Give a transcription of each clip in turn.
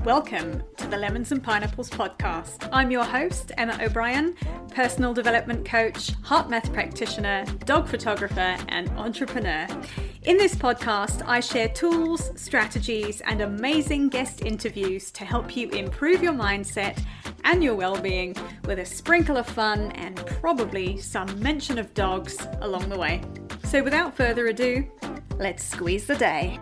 Welcome to the Lemons and Pineapples podcast. I'm your host, Emma O'Brien, personal development coach, HeartMath practitioner, dog photographer, and entrepreneur. In this podcast, I share tools, strategies, and amazing guest interviews to help you improve your mindset and your well-being with a sprinkle of fun and probably some mention of dogs along the way. So without further ado, let's squeeze the day.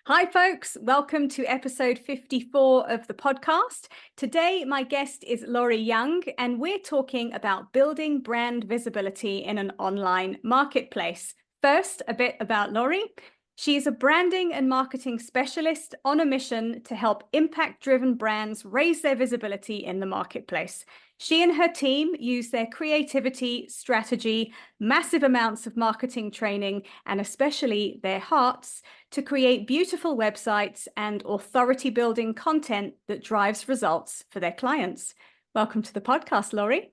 Hi folks, welcome to episode 54 of the podcast. Today my guest is Laurie Young and we're talking about building brand visibility in an online marketplace. First, a bit about Laurie. She is a branding and marketing specialist on a mission to help impact-driven brands raise their visibility in the marketplace. She and her team use their creativity, strategy, massive amounts of marketing training, and especially their hearts to create beautiful websites and authority-building content that drives results for their clients. Welcome to the podcast, Laurie.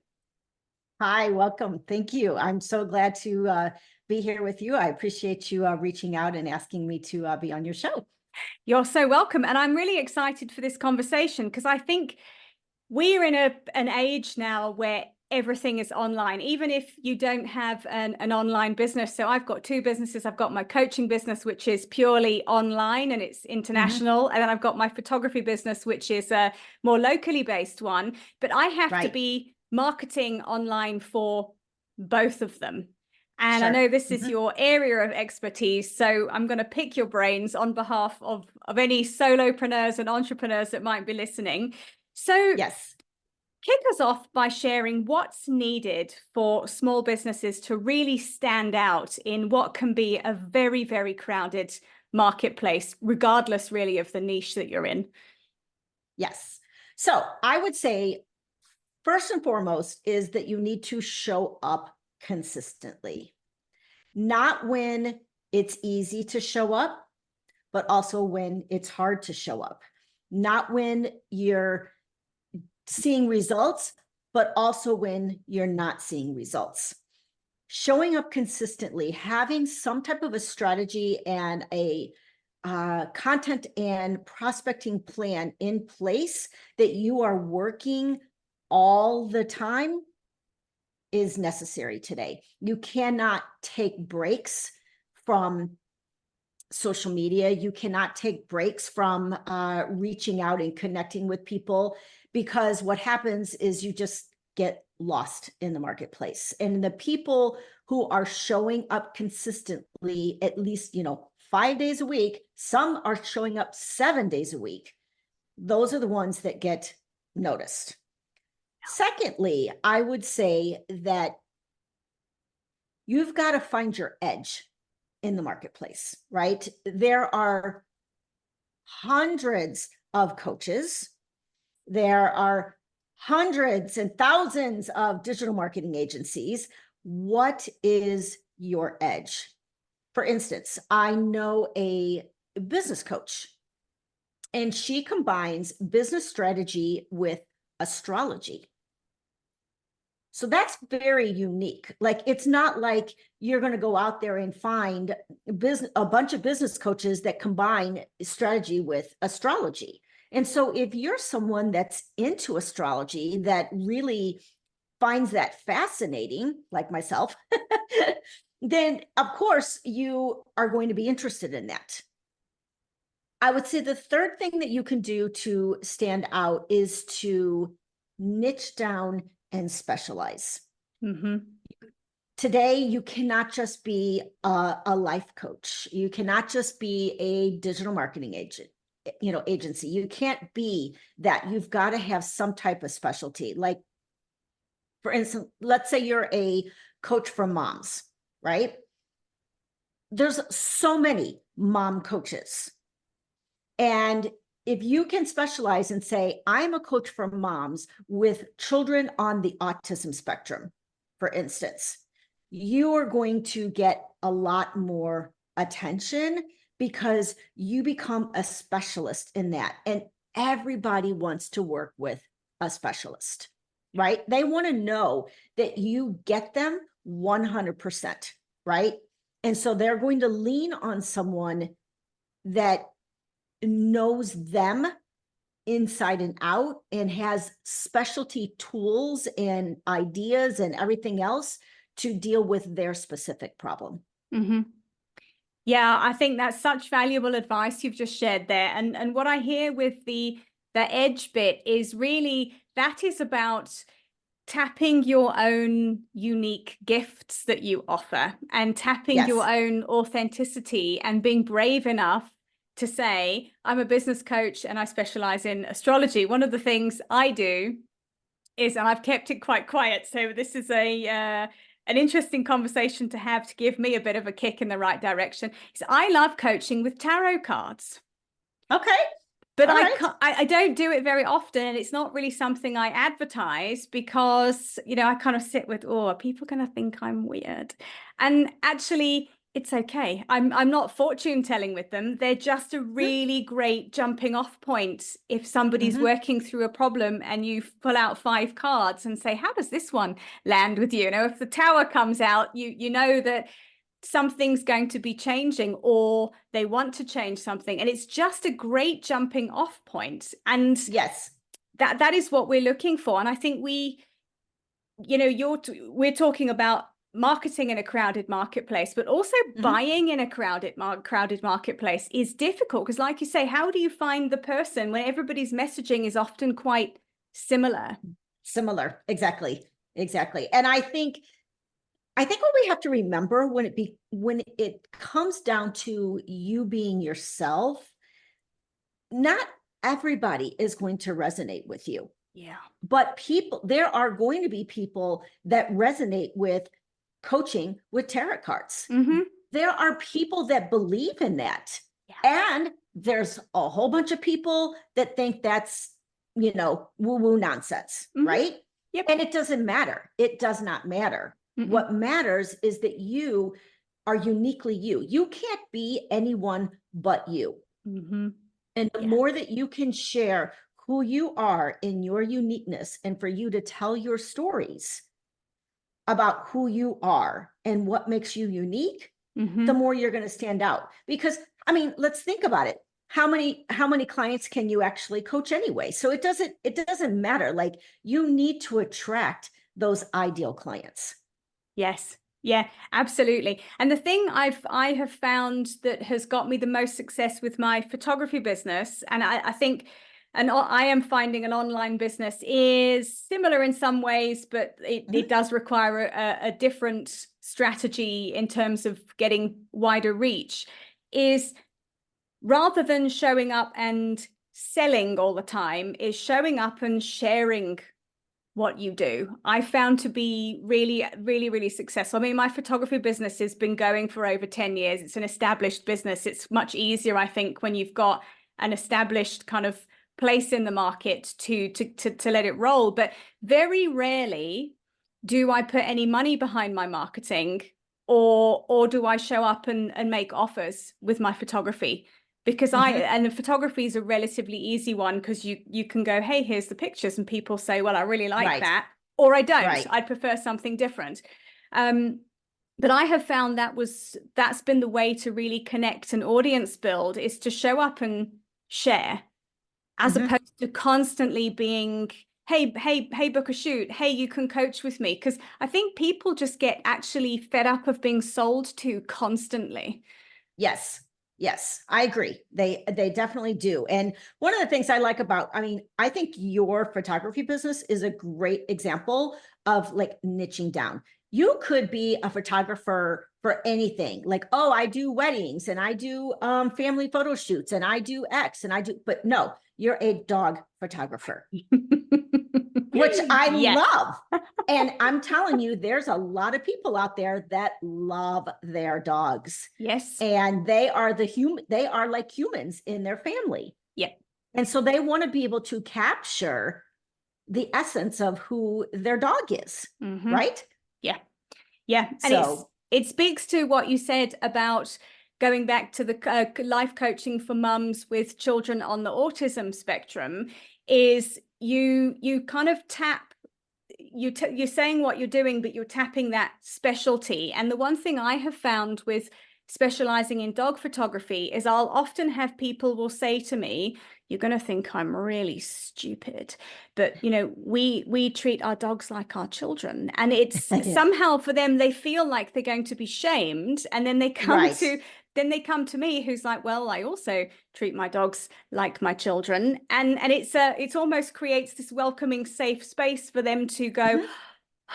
Hi, welcome. Thank you. I'm so glad to be here with you. I appreciate you reaching out and asking me to be on your show. You're so welcome. And I'm really excited for this conversation because I think we're in an age now where everything is online, even if you don't have an online business. So I've got two businesses. I've got my coaching business, which is purely online and it's international. And then I've got my photography business, which is a more locally based one. But I have to be marketing online for both of them. And I know this is your area of expertise. So I'm going to pick your brains on behalf of any solopreneurs and entrepreneurs that might be listening. So yes, kick us off by sharing what's needed for small businesses to really stand out in what can be a very, very crowded marketplace, regardless really of the niche that you're in. Yes. So I would say, first and foremost, is that you need to show up consistently, not when it's easy to show up, but also when it's hard to show up, not when you're seeing results, but also when you're not seeing results. Showing up consistently, having some type of a strategy and a content and prospecting plan in place that you are working all the time is necessary today. You cannot take breaks from social media. You cannot take breaks from reaching out and connecting with people, because what happens is you just get lost in the marketplace. And the people who are showing up consistently, at least, 5 days a week, some are showing up 7 days a week. Those are the ones that get noticed. Secondly, I would say that you've got to find your edge in the marketplace, right? There are hundreds of coaches. There are hundreds and thousands of digital marketing agencies. What is your edge? For instance, I know a business coach, and she combines business strategy with astrology. So that's very unique. Like, it's not like you're going to go out there and find a bunch of business coaches that combine strategy with astrology. And so if you're someone that's into astrology, that really finds that fascinating, like myself, then of course you are going to be interested in that. I would say the third thing that you can do to stand out is to niche down and specialize. Today, you cannot just be a life coach. You cannot just be a digital marketing agency. You can't be that. You've got to have some type of specialty. Like, for instance, let's say you're a coach for moms, right? There's so many mom coaches. And if you can specialize and say, I'm a coach for moms with children on the autism spectrum, for instance, you are going to get a lot more attention because you become a specialist in that. And everybody wants to work with a specialist, right? They want to know that you get them 100%, right? And so they're going to lean on someone that knows them inside and out and has specialty tools and ideas and everything else to deal with their specific problem. Mm-hmm. Yeah, I think that's such valuable advice you've just shared there. And what I hear with the edge bit is really that is about tapping your own unique gifts that you offer and tapping your own authenticity and being brave enough to say, I'm a business coach and I specialize in astrology. One of the things I do is, and I've kept it quite quiet, so this is an interesting conversation to have to give me a bit of a kick in the right direction, is I love coaching with tarot cards. Okay. But I don't do it very often, and it's not really something I advertise because, you know, I kind of sit with, oh, are people going to think I'm weird? And actually, it's okay. I'm not fortune telling with them. They're just a really great jumping off point if somebody's working through a problem and you pull out 5 cards and say, how does this one land with you? You know, if the Tower comes out, you know that something's going to be changing or they want to change something, and it's just a great jumping off point. And yes, that is what we're looking for. And I think we, you know, we're talking about marketing in a crowded marketplace, but also buying in a crowded marketplace is difficult because, like you say, how do you find the person when everybody's messaging is often quite similar? Exactly. And I think what we have to remember when it comes down to you being yourself, not everybody is going to resonate with you. Yeah. But there are going to be people that resonate with coaching with tarot cards. There are people that believe in that. Yeah. And there's a whole bunch of people that think that's, you know, woo-woo nonsense, right? Yep. And it doesn't matter. It does not matter. What matters is that you are uniquely you. You can't be anyone but you. And the more that you can share who you are in your uniqueness, and for you to tell your stories about who you are and what makes you unique, the more you're going to stand out. Because, I mean, let's think about it. How many clients can you actually coach anyway? So it doesn't matter. Like, you need to attract those ideal clients. Yes. Yeah, absolutely. And the thing I have found that has got me the most success with my photography business, and I think, and I am finding an online business is similar in some ways, but it does require a different strategy in terms of getting wider reach, is rather than showing up and selling all the time, is showing up and sharing what you do. I found to be really, really, really successful. I mean, my photography business has been going for over 10 years. It's an established business. It's much easier, I think, when you've got an established kind of place in the market to let it roll. But very rarely do I put any money behind my marketing, or do I show up and make offers with my photography? Because and the photography is a relatively easy one, because you can go, hey, here's the pictures, and people say, well, I really like that, or I don't. I'd prefer something different. But I have found that's been the way to really connect an audience build, is to show up and share, as opposed to constantly being, hey, book a shoot. Hey, you can coach with me. Because I think people just get actually fed up of being sold to constantly. Yes, I agree. They definitely do. And one of the things I like about, I mean, I think your photography business is a great example of like niching down. You could be a photographer for anything. Like, oh, I do weddings and I do family photo shoots and I do X and I do, but no, you're a dog photographer, which I love. And I'm telling you, there's a lot of people out there that love their dogs. Yes. And they are like humans in their family. Yeah. And so they want to be able to capture the essence of who their dog is. Right? Yeah. Yeah. And so it speaks to what you said about going back to the life coaching for mums with children on the autism spectrum, is you kind of tap, you're saying what you're doing, but you're tapping that specialty. And the one thing I have found with specializing in dog photography is I'll often have people will say to me, you're going to think I'm really stupid, but you know, we treat our dogs like our children, and it's somehow for them, they feel like they're going to be shamed, and then they come to me, who's like, well, I also treat my dogs like my children, and it's almost creates this welcoming, safe space for them to go,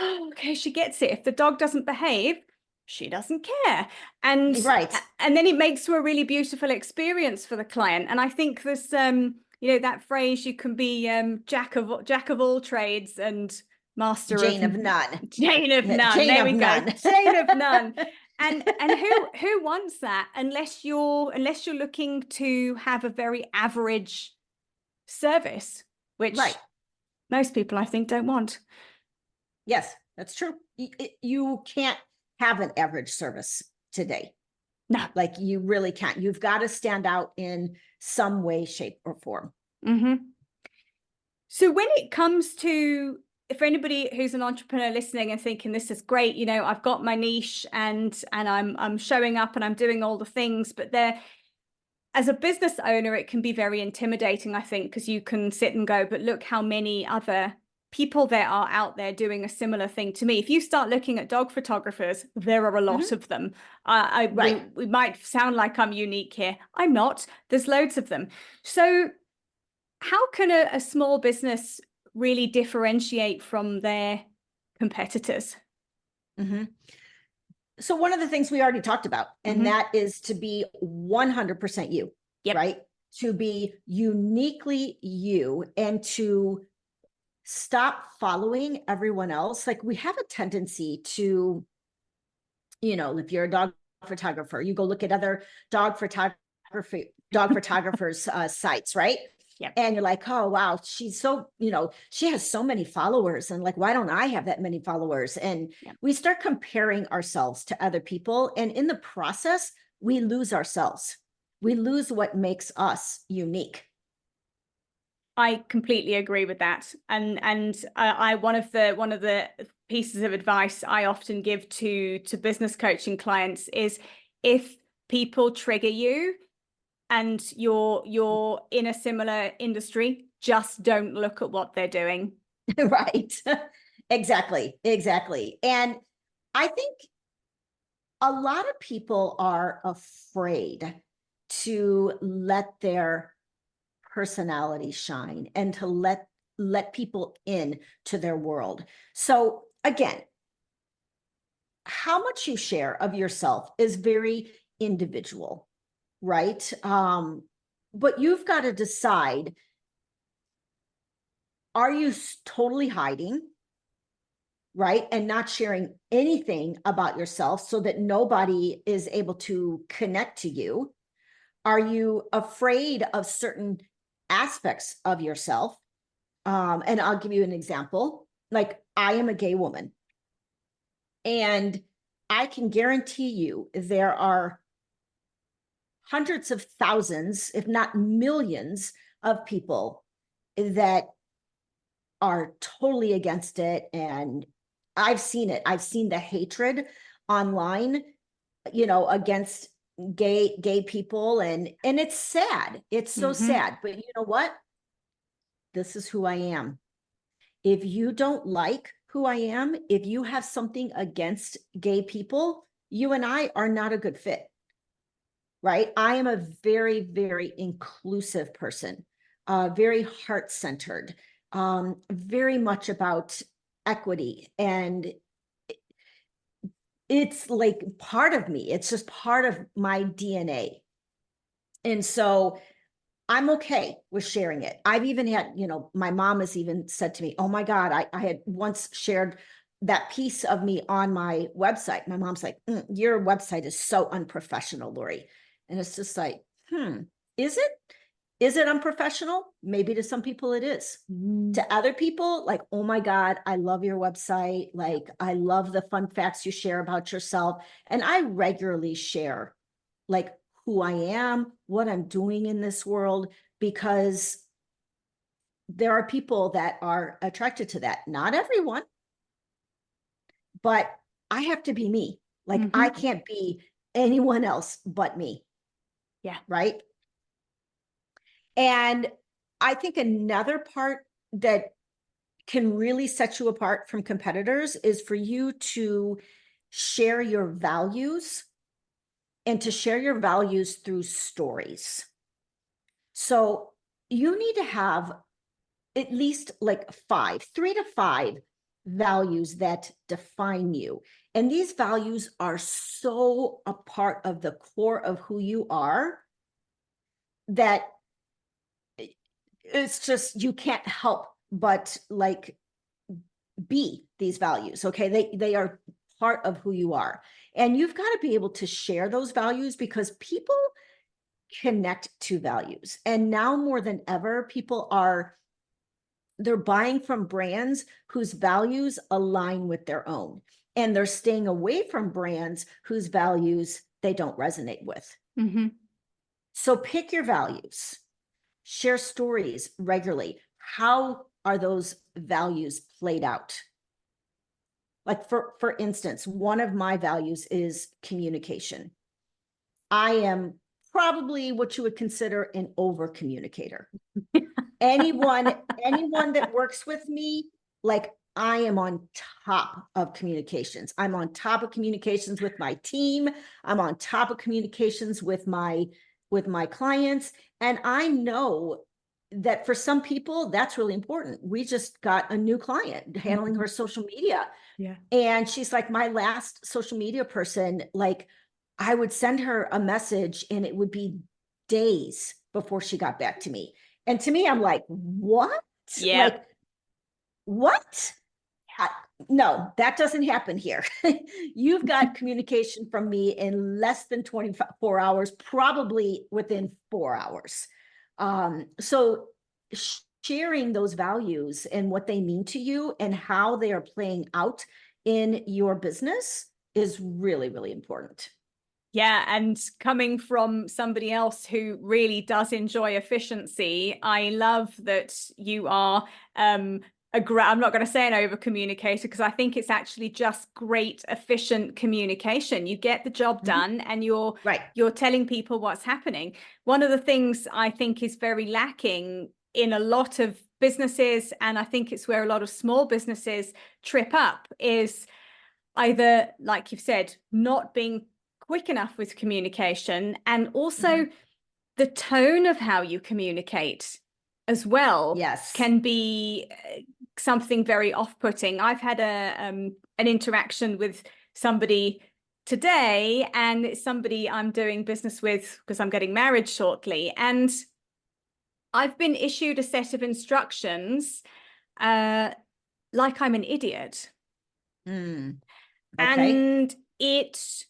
oh, okay, she gets it. If the dog doesn't behave, she doesn't care. And then it makes for a really beautiful experience for the client. And I think there's you know, that phrase, you can be jack of all trades and master Jane of none. Jane of none. Jane there of we none. go. Jane of none. And who wants that, unless you're looking to have a very average service, which most people I think don't want. Yes, that's true. You can't have an average service today. No. Like, you really can't. You've got to stand out in some way, shape, or form. Mm-hmm. So when it comes to, for anybody who's an entrepreneur listening and thinking this is great, you know, I've got my niche and I'm showing up and I'm doing all the things, but there, as a business owner, it can be very intimidating, I think, because you can sit and go, but look how many other people there are out there doing a similar thing to me. If you start looking at dog photographers, there are a lot of them. We might sound like I'm unique here. I'm not. There's loads of them. So how can a small business really differentiate from their competitors? Mm-hmm. So one of the things we already talked about, and that is to be 100% you, right? To be uniquely you, and to stop following everyone else. Like, we have a tendency to, you know, if you're a dog photographer, you go look at other dog photographers sites, right? And you're like, oh, wow, she's so, you know, she has so many followers, and like, why don't I have that many followers? And we start comparing ourselves to other people, and in the process, we lose ourselves. We lose what makes us unique. I completely agree with that. And I one of the pieces of advice I often give to business coaching clients is, if people trigger you and you're in a similar industry, just don't look at what they're doing. Right. Exactly. And I think a lot of people are afraid to let their personality shine and to let people in to their world. So again, how much you share of yourself is very individual, right? But you've got to decide, are you totally hiding, right? And not sharing anything about yourself so that nobody is able to connect to you? Are you afraid of certain aspects of yourself? And I'll give you an example. Like, I am a gay woman, and I can guarantee you there are hundreds of thousands, if not millions, of people that are totally against it. And I've seen it. I've seen the hatred online, you know, against gay people, and it's sad. It's so sad. But you know what? This is who I am. If you don't like who I am, if you have something against gay people, you and I are not a good fit, right? I am a very, very inclusive person, very heart-centered, very much about equity. And it's like part of me. It's just part of my DNA. And so I'm okay with sharing it. I've even had, you know, my mom has even said to me, oh my God, I had once shared that piece of me on my website. My mom's like, your website is so unprofessional, Lori. And it's just like, is it? Is it unprofessional? Maybe to some people it is. To other people, like, oh my God, I love your website. Like, I love the fun facts you share about yourself. And I regularly share, like, who I am, what I'm doing in this world, because there are people that are attracted to that. Not everyone, but I have to be me. Like, I can't be anyone else but me. Yeah. Right. And I think another part that can really set you apart from competitors is for you to share your values, and to share your values through stories. So you need to have at least like 3 to 5 values that define you. And these values are so a part of the core of who you are that it's just, you can't help but like be these values. Okay. They are part of who you are. And you've got to be able to share those values, because people connect to values. And now more than ever, they're buying from brands whose values align with their own. And they're staying away from brands whose values they don't resonate with. Mm-hmm. So pick your values, share stories regularly. How are those values played out? Like for instance, one of my values is communication. I am probably what you would consider an over communicator. anyone that works with me, like, I am on top of communications. I'm on top of communications with my team. I'm on top of communications with my clients. And I know that for some people, that's really important. We just got a new client handling her social media. Yeah. And she's like, my last social media person, like, I would send her a message and it would be days before she got back to me. And to me, I'm like, what? Yeah. Like, what? No, that doesn't happen here. You've got communication from me in less than 24 hours, probably within 4 hours. So sharing those values and what they mean to you and how they are playing out in your business is really, really important. Yeah, and coming from somebody else who really does enjoy efficiency, I love that you are I'm not going to say an over communicator, because I think it's actually just great, efficient communication. You get the job done and you're telling people what's happening. One of the things I think is very lacking in a lot of businesses, and I think it's where a lot of small businesses trip up, is either, like you've said, not being quick enough with communication, and also the tone of how you communicate as well can be something very off-putting. I've had an interaction with somebody today, and it's somebody I'm doing business with because I'm getting married shortly, and I've been issued a set of instructions like I'm an idiot. And it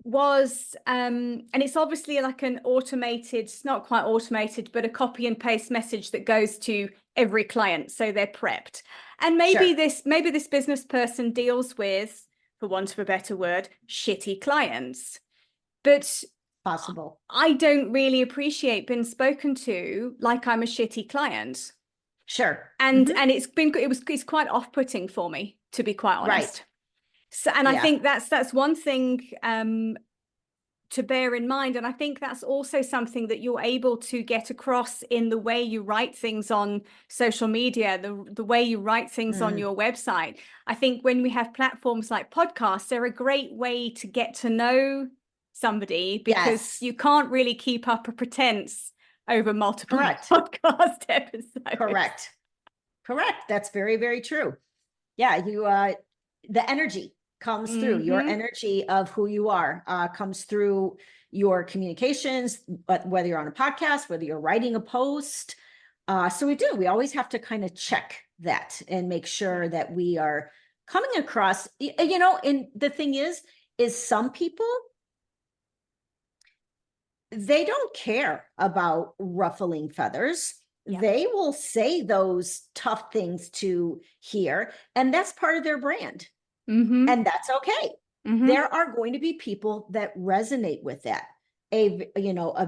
was and it's obviously like an automated, it's not quite automated, but a copy and paste message that goes to every client, so they're prepped. And maybe this business person deals with, for want of a better word, shitty clients, but possible. I don't really appreciate being spoken to like I'm a shitty client. And it's quite off-putting for me, to be quite honest. So, and I think that's one thing to bear in mind. And I think that's also something that you're able to get across in the way you write things on social media, the way you write things on your website. I think when we have platforms like podcasts, they're a great way to get to know somebody, because you can't really keep up a pretense over multiple podcast episodes. Correct. That's very, very true. Yeah, the energy comes through. Your energy of who you are comes through your communications, but whether you're on a podcast, whether you're writing a post. So we always have to kind of check that and make sure that we are coming across, and the thing is some people, they don't care about ruffling feathers. They will say those tough ththings to hear, and that's part of their brand. And that's okay. There are going to be people that resonate with that. A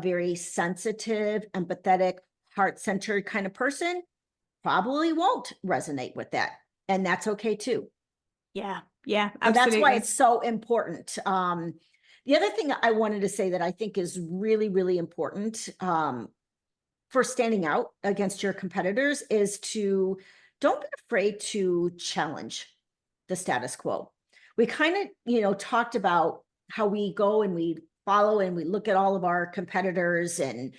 very sensitive, empathetic, heart-centered kind of person probably won't resonate with that. And that's okay too. Yeah, absolutely. And that's why it's so important The other thing I wanted to say that I think is really, really important for standing out against your competitors is to don't be afraid to challenge the status quo. We kind of, talked about how we go and we follow and we look at all of our competitors and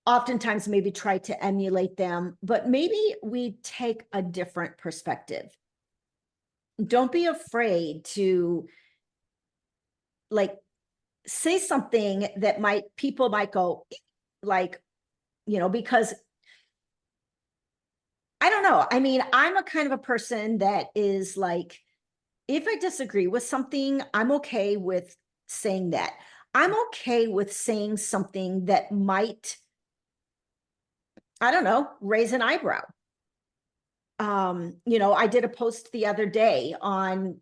oftentimes maybe try to emulate them, but maybe we take a different perspective. Don't be afraid to say something that people might go because I don't know. I mean, I'm a kind of a person that is if I disagree with something, I'm okay with saying that. I'm okay with saying something that might, I don't know, raise an eyebrow. I did a post the other day on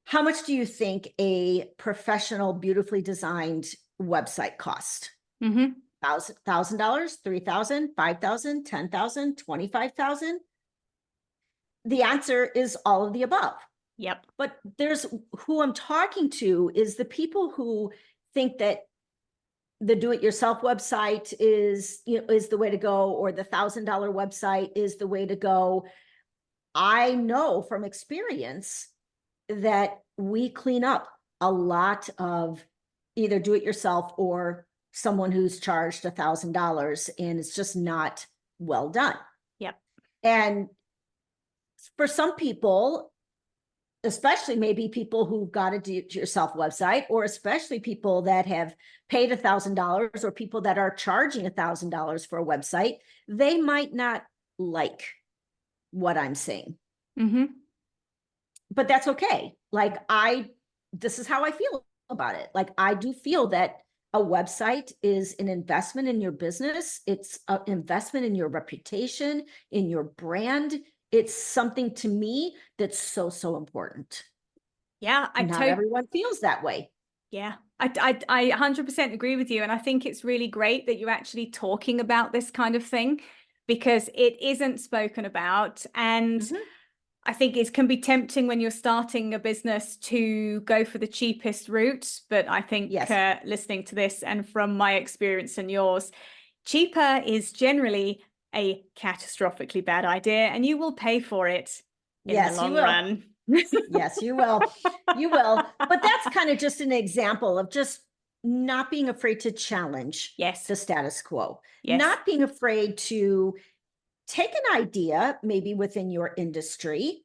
how much do you think a professional, beautifully designed website cost? Mm-hmm. $1,000, $3,000, $5,000, $10,000, $25,000? The answer is all of the above. Yep. But who I'm talking to is the people who think that the do-it-yourself website is the way to go, or the $1,000 website is the way to go. I know from experience that we clean up a lot of either do-it-yourself or someone who's charged $1,000, and it's just not well done. Yep. And for some people, especially maybe people who've got a do-it-yourself website, or especially people that have paid $1,000 or people that are charging $1,000 for a website, they might not like what I'm saying. Mm-hmm. But that's okay. This is how I feel about it. I do feel that a website is an investment in your business. It's an investment in your reputation, in your brand. It's something to me that's so, so important. Yeah. Not everyone feels that way. Yeah, I 100% agree with you. And I think it's really great that you're actually talking about this kind of thing, because it isn't spoken about. And I think it can be tempting when you're starting a business to go for the cheapest route. But I think listening to this and from my experience and yours, cheaper is generally a catastrophically bad idea, and you will pay for it in the long run. Yes, you will. You will. But that's kind of just an example of just not being afraid to challenge the status quo. Yes. Not being afraid to take an idea, maybe within your industry,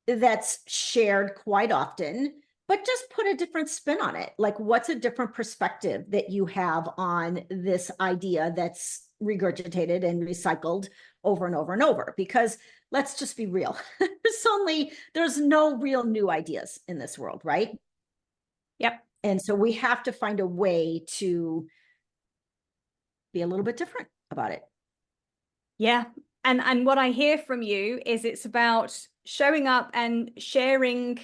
that's shared quite often, but just put a different spin on it. What's a different perspective that you have on this idea that's regurgitated and recycled over and over and over? Because let's just be real. There's no real new ideas in this world, right? Yep. And so we have to find a way to be a little bit different about it. Yeah. And what I hear from you is it's about showing up and sharing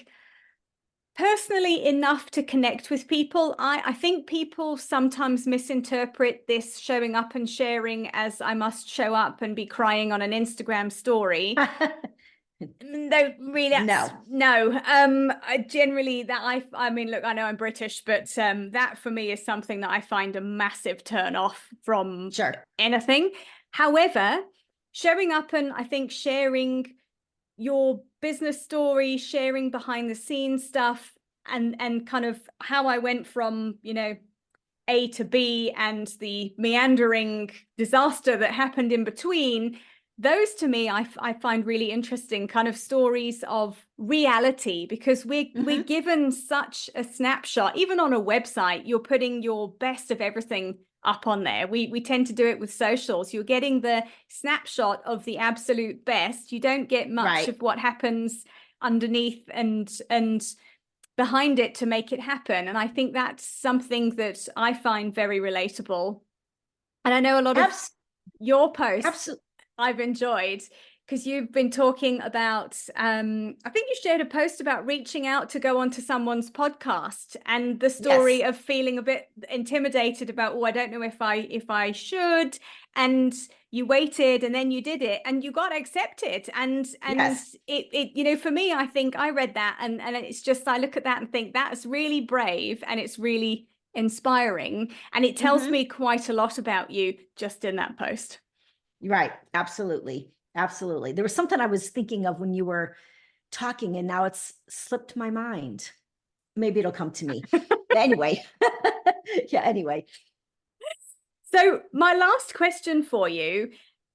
personally enough to connect with people. I think people sometimes misinterpret this showing up and sharing as I must show up and be crying on an Instagram story. No, really, no. I generally I mean, look, I know I'm British, but that for me is something that I find a massive turn off from anything. However, showing up and I think sharing your business story, sharing behind the scenes stuff, and kind of how I went from, A to B and the meandering disaster that happened in between. Those to me, I find really interesting kind of stories of reality, because we're given such a snapshot. Even on a website, you're putting your best of everything up on there. We tend to do it with socials. You're getting the snapshot of the absolute best. You don't get much of what happens underneath and behind it to make it happen. And I think that's something that I find very relatable. And I know a lot of your posts I've enjoyed, because you've been talking about, I think you shared a post about reaching out to go onto someone's podcast, and the story of feeling a bit intimidated about, I don't know if I should. And you waited and then you did it and you got accepted. And Yes. it for me, I think I read that and it's just, I look at that and think that's really brave and it's really inspiring. And it tells me quite a lot about you just in that post. Right. Absolutely. Absolutely. There was something I was thinking of when you were talking and now it's slipped my mind. Maybe it'll come to me. Anyway. Yeah. Anyway. So my last question for you,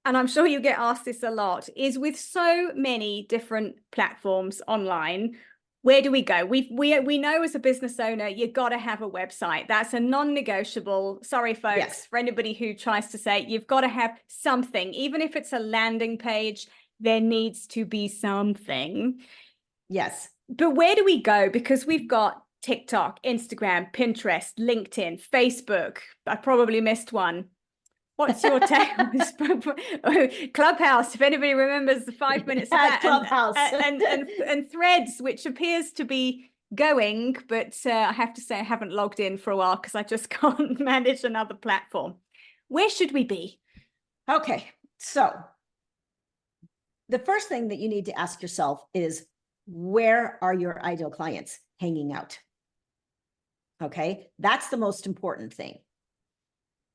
and I'm sure you get asked this a lot, is with so many different platforms online, where do we go? We know as a business owner, you've got to have a website. That's a non-negotiable. Sorry, folks, Yes. for anybody who tries to say you've got to have something, even if it's a landing page, there needs to be something. Yes. But where do we go? Because we've got TikTok, Instagram, Pinterest, LinkedIn, Facebook. I probably missed one. What's your take on this? Clubhouse, if anybody remembers the 5 minutes of that. Clubhouse. And Threads, which appears to be going, but I have to say I haven't logged in for a while because I just can't manage another platform. Where should we be? Okay. So the first thing that you need to ask yourself is, where are your ideal clients hanging out? Okay. That's the most important thing.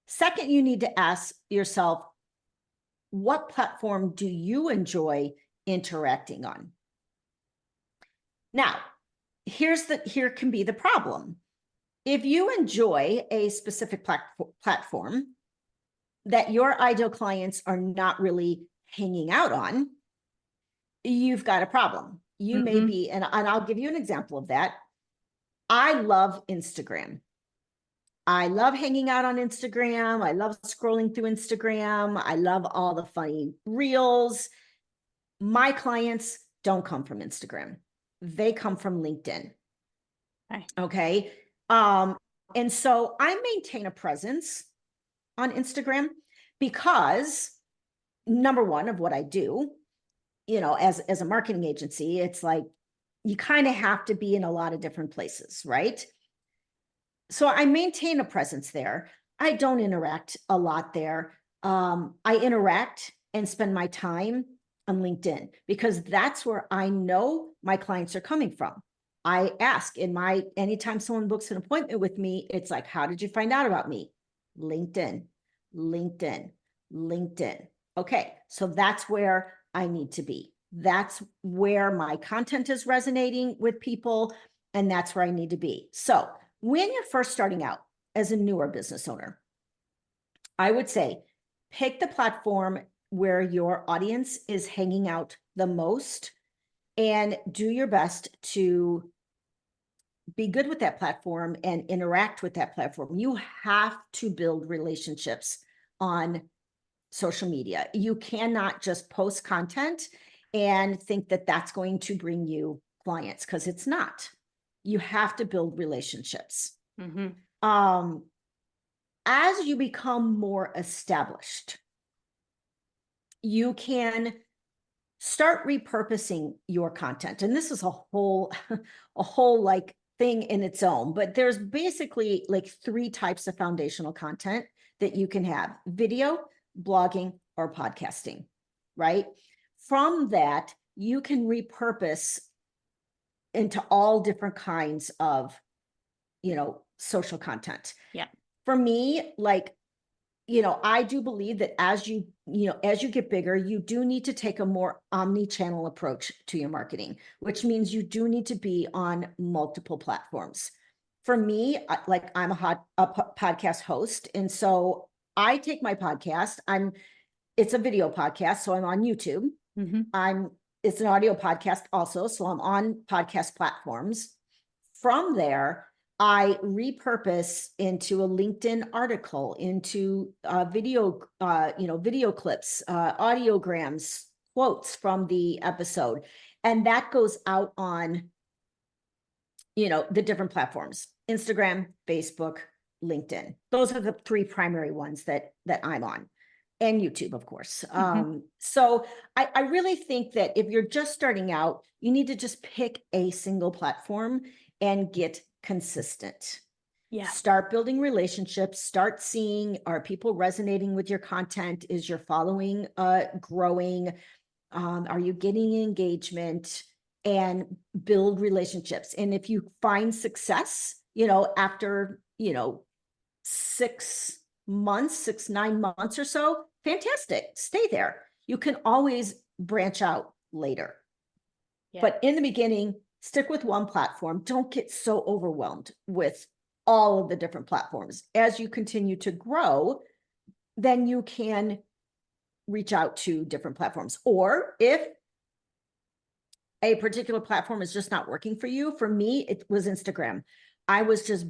Second, you need to ask yourself, what platform do you enjoy interacting on? Now, here can be the problem. If you enjoy a specific platform that your ideal clients are not really hanging out on, you've got a problem. You may be, and I'll give you an example of that. I love Instagram. I love hanging out on Instagram. I love scrolling through Instagram. I love all the funny reels. My clients don't come from Instagram. They come from LinkedIn. Okay. And so I maintain a presence on Instagram because, number one, of what I do, as a marketing agency, it's like you kind of have to be in a lot of different places, right? So I maintain a presence there. I don't interact a lot there. I interact and spend my time on LinkedIn because that's where I know my clients are coming from. I ask anytime someone books an appointment with me, it's like, how did you find out about me? LinkedIn, LinkedIn, LinkedIn. Okay, so that's where I need to be. That's where my content is resonating with people, and that's where I need to be. So when you're first starting out as a newer business owner, I would say pick the platform where your audience is hanging out the most and do your best to be good with that platform and interact with that platform. You have to build relationships on social media. You cannot just post content and think that that's going to bring you clients, because it's not. You have to build relationships. As you become more established, you can start repurposing your content. And this is a whole like thing in its own, but there's basically like 3 types of foundational content that you can have: video, blogging, or podcasting, right? From that, you can repurpose into all different kinds of, social content. Yeah. For me, I do believe that as you get bigger, you do need to take a more omni-channel approach to your marketing, which means you do need to be on multiple platforms. For me, I'm a podcast host. And so I take my podcast, it's a video podcast, so I'm on YouTube. It's an audio podcast also, so I'm on podcast platforms. From there, I repurpose into a LinkedIn article, into video clips, audiograms, quotes from the episode. And that goes out on, the different platforms: Instagram, Facebook, LinkedIn. Those are the 3 primary ones that I'm on. And YouTube, of course. So I really think that if you're just starting out, you need to just pick a single platform and get consistent. Yeah. Start building relationships, start seeing, are people resonating with your content? Is your following growing? Are you getting engagement? And build relationships. And if you find success, after, 9 months or so, fantastic, stay there. You can always branch out later. Yeah. But in the beginning, stick with one platform. Don't get so overwhelmed with all of the different platforms. As you continue to grow, then you can reach out to different platforms. Or if a particular platform is just not working for you, for me, it was Instagram. I was just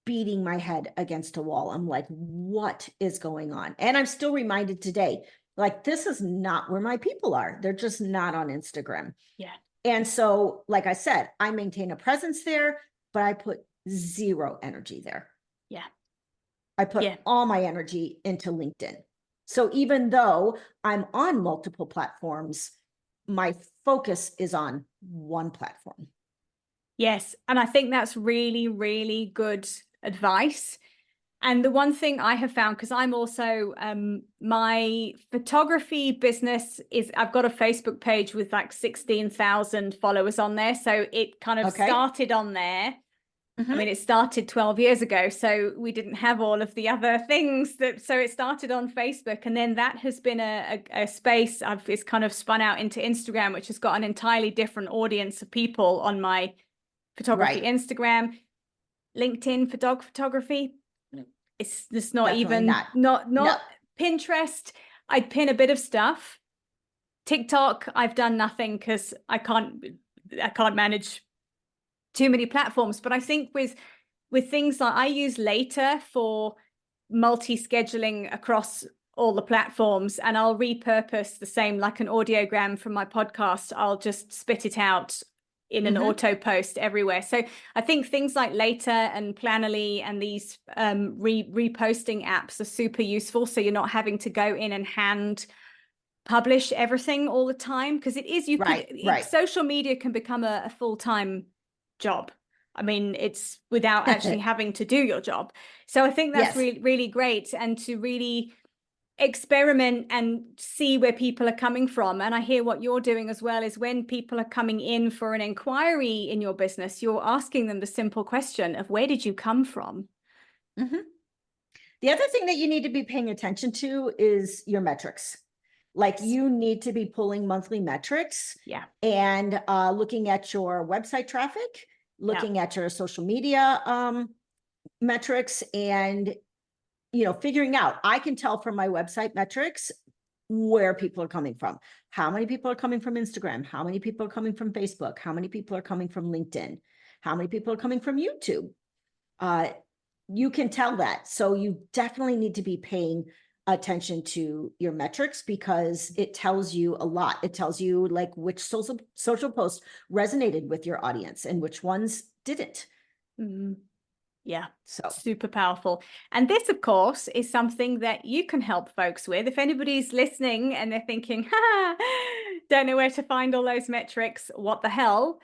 beating my head against a wall. I'm like, what is going on? And I'm still reminded today, like, this is not where my people are. They're just not on Instagram. Yeah. And so, like I said, I maintain a presence there, but I put zero energy there. Yeah. I put all my energy into LinkedIn. So even though I'm on multiple platforms, my focus is on one platform. Yes. And I think that's really, really good advice. And the one thing I have found, because I'm also, my photography business is, I've got a Facebook page with like 16,000 followers on there. So it kind of started on there. I mean, it started 12 years ago, so we didn't have all of the other things so it started on Facebook. And then that has been a space it's kind of spun out into Instagram, which has got an entirely different audience of people on my photography Instagram. LinkedIn for dog photography. It's just not Definitely even not No. Pinterest. I'd pin a bit of stuff. TikTok, I've done nothing because I can't manage too many platforms. But I think with things like, I use Later for multi-scheduling across all the platforms, and I'll repurpose the same, like an audiogram from my podcast. I'll just spit it out in an auto post everywhere. So I think things like Later and Planoly and these reposting apps are super useful. So you're not having to go in and hand publish everything all the time, because it is, social media can become a full-time job. I mean, it's without actually having to do your job. So I think that's really, really great. And to really experiment and see where people are coming from. And I hear what you're doing as well is, when people are coming in for an inquiry in your business, you're asking them the simple question of, where did you come from? The other thing that you need to be paying attention to is your metrics. Like, you need to be pulling monthly metrics and looking at your website traffic, looking at your social media metrics, and figuring out, I can tell from my website metrics where people are coming from. How many people are coming from Instagram? How many people are coming from Facebook? How many people are coming from LinkedIn? How many people are coming from YouTube? You can tell that. So you definitely need to be paying attention to your metrics, because it tells you a lot. It tells you like which social posts resonated with your audience and which ones didn't. Yeah, so super powerful. And this, of course, is something that you can help folks with. If anybody's listening and they're thinking, don't know where to find all those metrics, what the hell?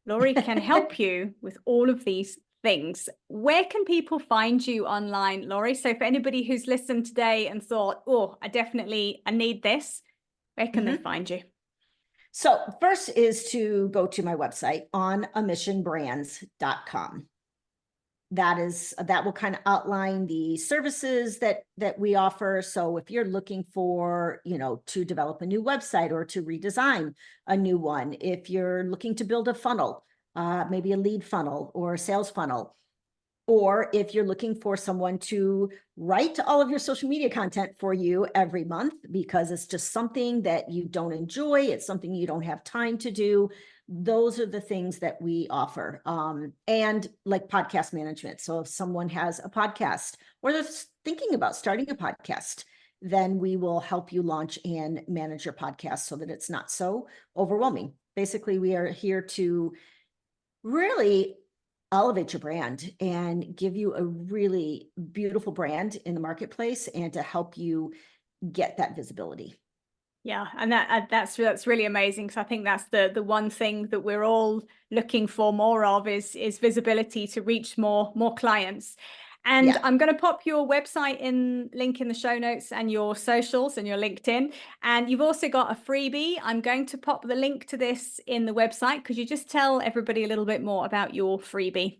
Laurie can help you with all of these things. Where can people find you online, Laurie? So for anybody who's listened today and thought, oh, I need this, where can they find you? So first is to go to my website, onamissionbrands.com. That will kind of outline the services that we offer. So if you're looking for, to develop a new website or to redesign a new one, if you're looking to build a funnel, maybe a lead funnel or a sales funnel, or if you're looking for someone to write all of your social media content for you every month, because it's just something that you don't enjoy, it's something you don't have time to do, those are the things that we offer. And like podcast management. So if someone has a podcast or they're thinking about starting a podcast, then we will help you launch and manage your podcast so that it's not so overwhelming. Basically, we are here to really elevate your brand and give you a really beautiful brand in the marketplace, and to help you get that visibility. Yeah, and that's really amazing, because I think that's the one thing that we're all looking for more of is visibility to reach more clients. And Yeah. I'm going to pop your website link in the show notes, and your socials and your LinkedIn. And you've also got a freebie. I'm going to pop the link to this in the website. Could you just tell everybody a little bit more about your freebie?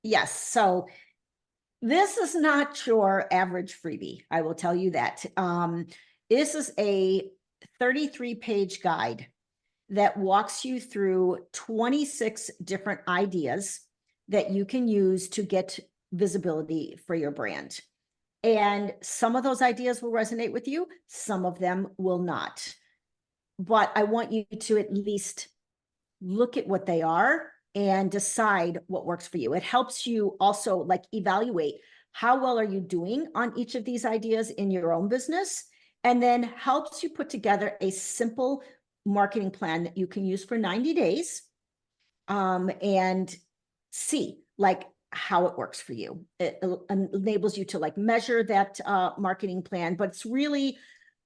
Yes. So this is not your average freebie. I will tell you that. This is a 33-page guide that walks you through 26 different ideas that you can use to get visibility for your brand. And some of those ideas will resonate with you, some of them will not. But I want you to at least look at what they are and decide what works for you. It helps you also like evaluate how well are you doing on each of these ideas in your own business, and then helps you put together a simple marketing plan that you can use for 90 days and see like how it works for you. It enables you to like measure that marketing plan, but it's really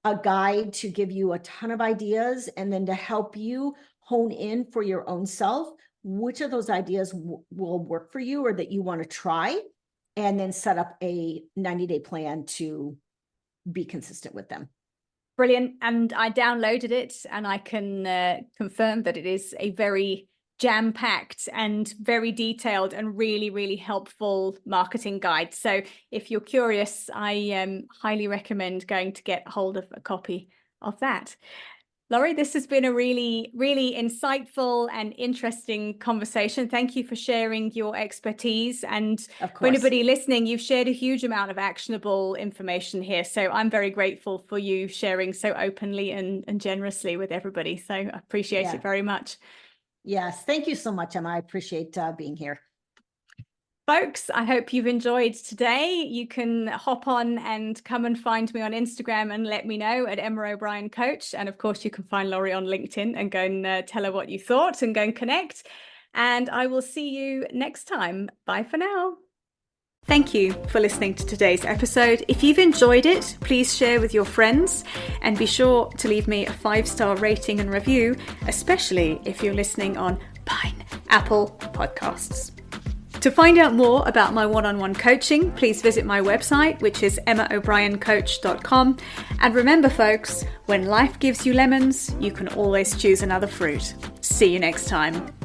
a guide to give you a ton of ideas and then to help you hone in for your own self which of those ideas will work for you or that you want to try, and then set up a 90-day plan to be consistent with them. Brilliant. And I downloaded it, and I can confirm that it is a very jam-packed and very detailed and really, really helpful marketing guide. So if you're curious, I highly recommend going to get hold of a copy of that. Laurie, this has been a really, really insightful and interesting conversation. Thank you for sharing your expertise. And for anybody listening, you've shared a huge amount of actionable information here. So I'm very grateful for you sharing so openly and generously with everybody. So I appreciate it very much. Yes, thank you so much, Emma. I appreciate being here. Folks, I hope you've enjoyed today. You can hop on and come and find me on Instagram and let me know at Emma O'Brien Coach. And of course, you can find Laurie on LinkedIn and go and tell her what you thought and go and connect. And I will see you next time. Bye for now. Thank you for listening to today's episode. If you've enjoyed it, please share with your friends and be sure to leave me a 5-star rating and review, especially if you're listening on Apple Podcasts. To find out more about my one-on-one coaching, please visit my website, which is emmaobriencoach.com. And remember, folks, when life gives you lemons, you can always choose another fruit. See you next time.